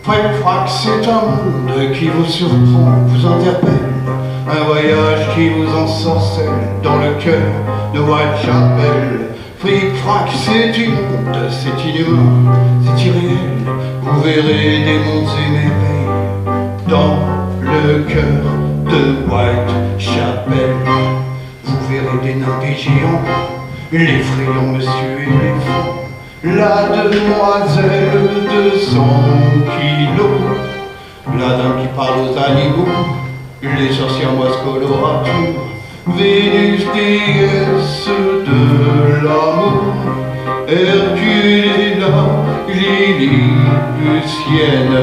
Fric-frac, c'est un monde qui vous surprend, vous interpelle, un voyage qui vous ensorcelle dans le cœur de Whitechapel. Fric-frac, c'est immonde, c'est inhumain, c'est irréel, vous verrez des mondes et merveilles dans le cœur de Whitechapel. Vous verrez des nains, des géants, l'effrayant monsieur éléphant, la demoiselle de 100 kilos, la dame qui parle aux animaux, les sorcières-moises coloratures, Vénus, déesse de l'amour, Hercule et la Lily Lucienne,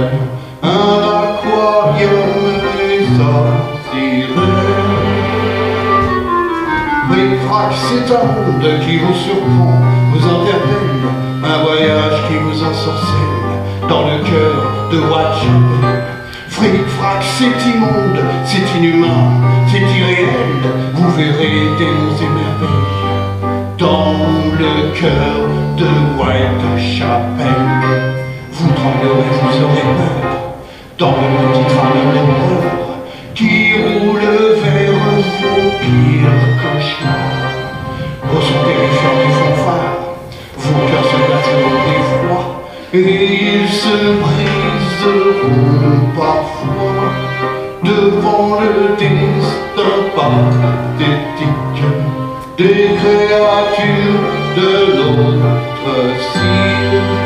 un aquarium et sa sirène. Fric-frac, c'est un monde qui vous surprend, vous interpelle, un voyage qui vous ensorcelle dans le cœur de Whitechapel. Fric-frac, c'est immonde, c'est inhumain, c'est irréel, vous verrez des mondes et merveilles dans le cœur de Whitechapel. Vous tremblerez, vous aurez peur dans le petit train de l'horreur qui roule vers vos pires cauchemars. Au son terrifiant du fanfare, vos cœurs se glaceront d'effroi et ils se briseront parfois devant le destin pathétique des créatures de notre cirque.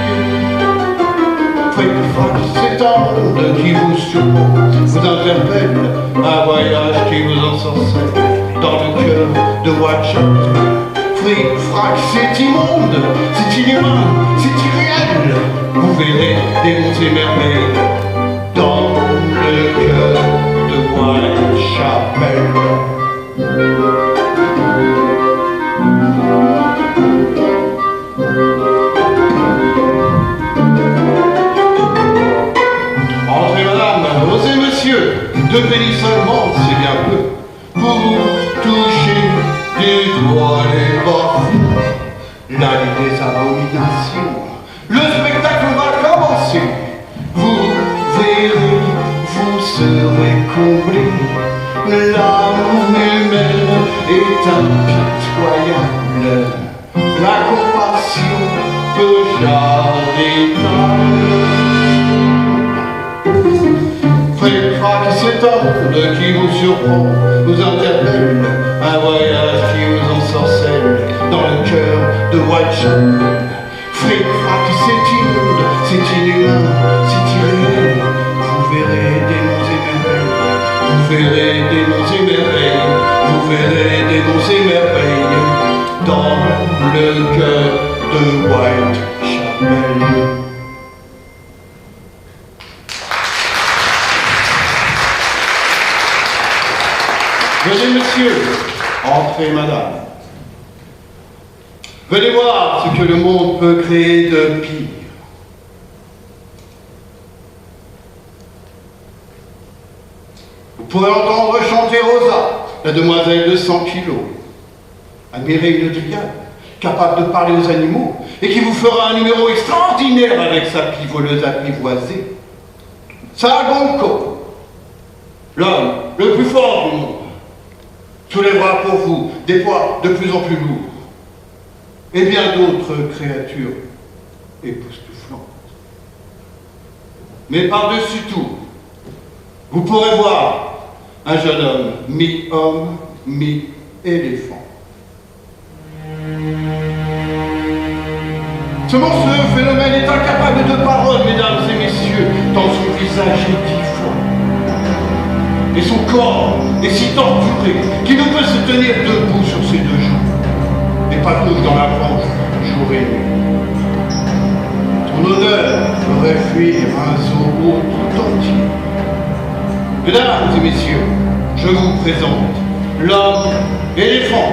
Fric-frac, c'est un monde qui vous surprend, vous interpelle, un voyage qui vous ensorcelle dans le cœur de Whitechapel. Fric-frac, c'est immonde, c'est inhumain, c'est irréel, vous verrez des mondes et merveilles dans le cœur de Whitechapel. Entrez madame, osez monsieur, 2 pennies seulement, c'est bien peu, pour toucher du doigt les bafous, la nuit des abominations, le spectacle va commencer, vous verrez, vous serez comblés, l'amour humain est impitoyable, la compassion peu charitable. Fric-frac, c'est un monde qui vous surprend, vous interpelle, un voyage qui vous ensorcelle dans le cœur de Whitechapel. Fric-frac, c'est immonde, c'est inhumain, c'est irréel, vous verrez des mondes et merveilles, vous verrez des mondes et merveilles, vous verrez des mondes et merveilles dans le cœur de Whitechapel. Venez monsieur, entrez madame. Venez voir ce que le monde peut créer de pire. Vous pourrez entendre chanter Rosa, la demoiselle de 100 kilos. Admirer une dryade, capable de parler aux animaux, et qui vous fera un numéro extraordinaire avec sa pivoleuse apprivoisée. Sargonco, l'homme le plus fort du monde, soulèvera pour vous des poids de plus en plus lourds et bien d'autres créatures époustouflantes. Mais par-dessus tout, vous pourrez voir un jeune homme mi-homme, mi-éléphant. Ce monstrueux phénomène est incapable de parole, mesdames et messieurs, tant son visage est difforme. Et son corps est si torturé qu'il ne peut se tenir debout sur ses 2 jambes, et patrouille dans la branche jour et nuit. Son odeur ferait fuir un zoo tout entier. Mesdames et messieurs, je vous présente l'homme éléphant.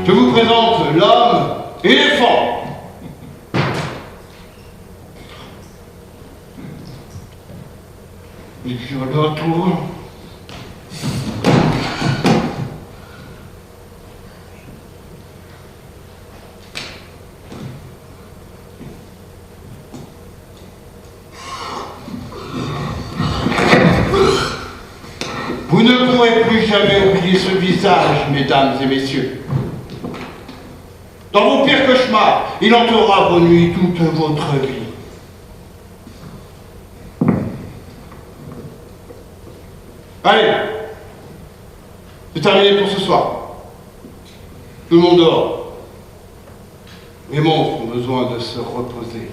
Je vous présente l'homme éléphant. Et je le retrouve. Vous ne pourrez plus jamais oublier ce visage, mesdames et messieurs. Dans vos pires cauchemars, il hantera vos nuits toute votre vie. Allez, c'est terminé pour ce soir. Tout le monde dort. Les monstres ont besoin de se reposer.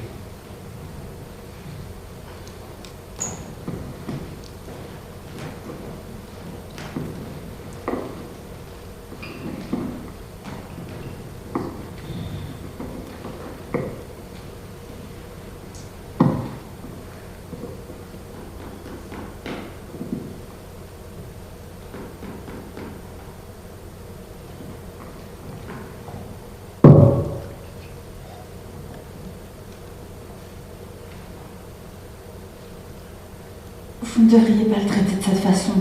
Vous ne devriez pas le traiter de cette façon.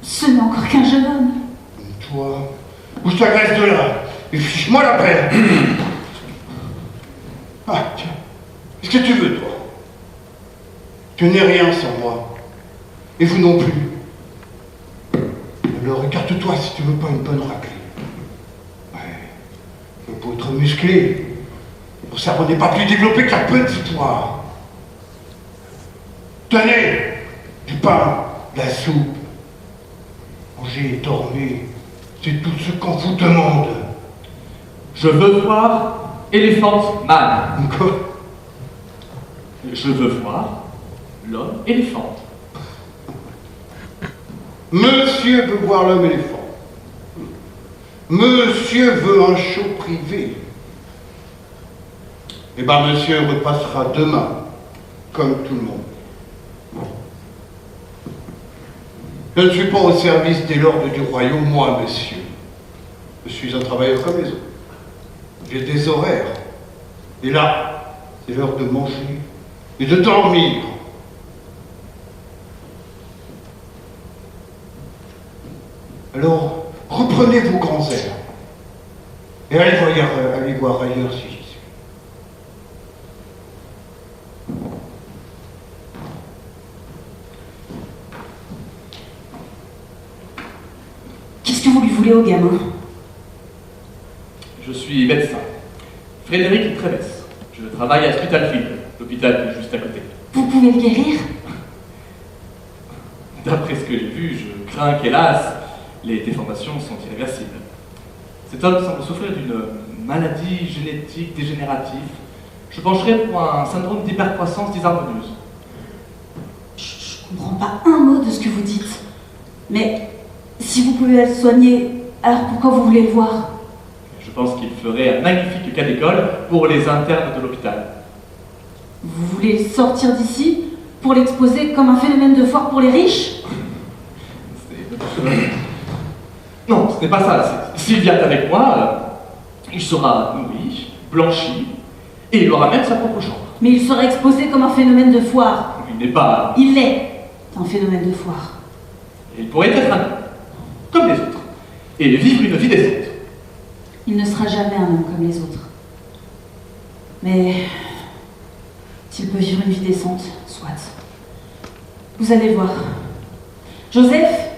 Ce n'est encore qu'un jeune homme. Toi, bouge ta graisse de là et fiche-moi la paix. Ah, tiens, qu'est-ce que tu veux, toi? Tu n'es rien sans moi. Et vous non plus. Alors écarte-toi si tu veux pas une bonne raclée. Ouais, faut être musclé. Ton cerveau n'est pas plus développé que la petite toi. Tenez, du pain, de la soupe. Mangez et dormez, c'est tout ce qu'on vous demande. Je veux voir Elephant Man. Quoi? Je veux voir l'homme éléphant. Monsieur veut voir l'homme éléphant. Monsieur veut un show privé. Eh bien, monsieur repassera demain, comme tout le monde. Je ne suis pas au service des lords du royaume, moi, monsieur. Je suis un travailleur comme les autres. J'ai des horaires. Et là, c'est l'heure de manger et de dormir. Alors, reprenez vos grands airs. Et allez voir ailleurs si j'y suis. Qu'est-ce que vous lui voulez au gamin? Je suis médecin. Frédéric Treves. Je travaille à Spitalfield, l'hôpital juste à côté. Vous pouvez le guérir? D'après ce que j'ai vu, je crains qu'hélas, les déformations sont irréversibles. Cet homme semble souffrir d'une maladie génétique dégénérative. Je pencherais pour un syndrome d'hypercroissance dysharmonieuse. Je comprends pas un mot de ce que vous dites. Mais si vous pouvez le soigner, alors pourquoi vous voulez le voir? Je pense qu'il ferait un magnifique cas d'école pour les internes de l'hôpital. Vous voulez le sortir d'ici pour l'exposer comme un phénomène de foire pour les riches? Non, ce n'est pas ça. S'il vient avec moi, il sera nourri, blanchi, et il aura même sa propre chambre. Mais il sera exposé comme un phénomène de foire. Il n'est pas... Il l'est, un phénomène de foire. Il pourrait être un homme, comme les autres, et vivre une vie décente. Il ne sera jamais un homme comme les autres. Mais s'il peut vivre une vie décente, soit. Vous allez voir. Joseph,